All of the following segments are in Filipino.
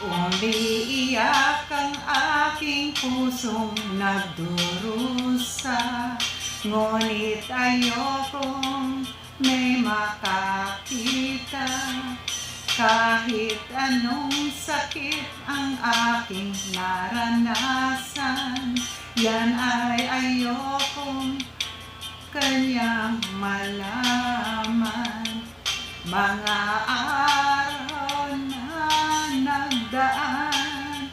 Umiiyak ang aking pusong nagdurusa, ngunit ayokong may makakita. Kahit anong sakit ang aking naranasan, yan ay ayokong kanyang malaman. Mga araw na nagdaan,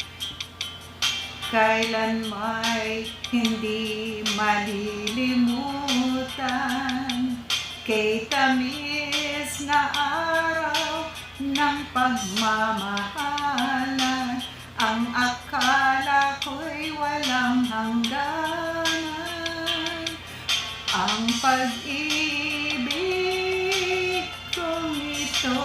kailan may hindi malilimutan. Kay tamis na araw ng pagmamahalan, ang akala ko'y walang hangganan. Ang pag-ibig kong ito,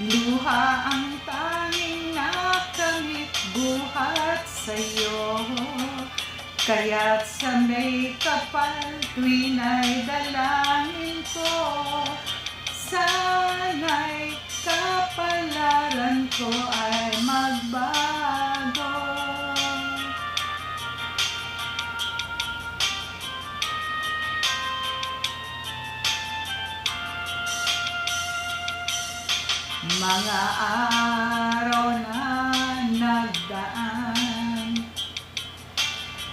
luha ang tanging nakamit buhat sa'yo. Kaya't sa may kapal tuwin ay dalangin ko, sana'y kapalaran ko ay magbago. Mga araw na nagdaan,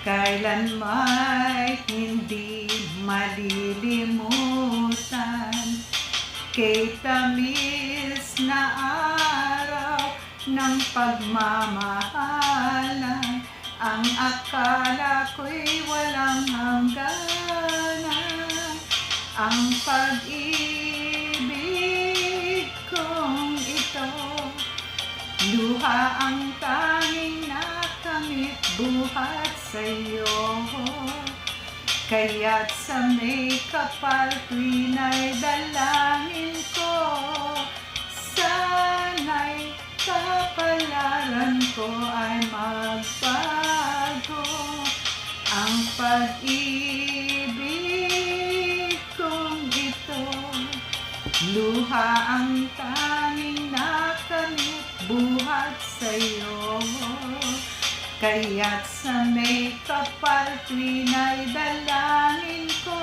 kailan may hindi malilimutan. Kay tamis na araw ng pagmamahalan, ang akala ko'y walang hangganan. Ang pag-ibig kong ito, luha ang tanging nakamit buhat sa'yo. Kaya't sa may kapal tuwin ay dalangin ko, sana'y kapalaran ko ay magbago. Ang pag-ibig kong ito, luha ang tanging nakamit buhat sa'yo. Kaya't sa may kapal tuwin ay dalangin ko,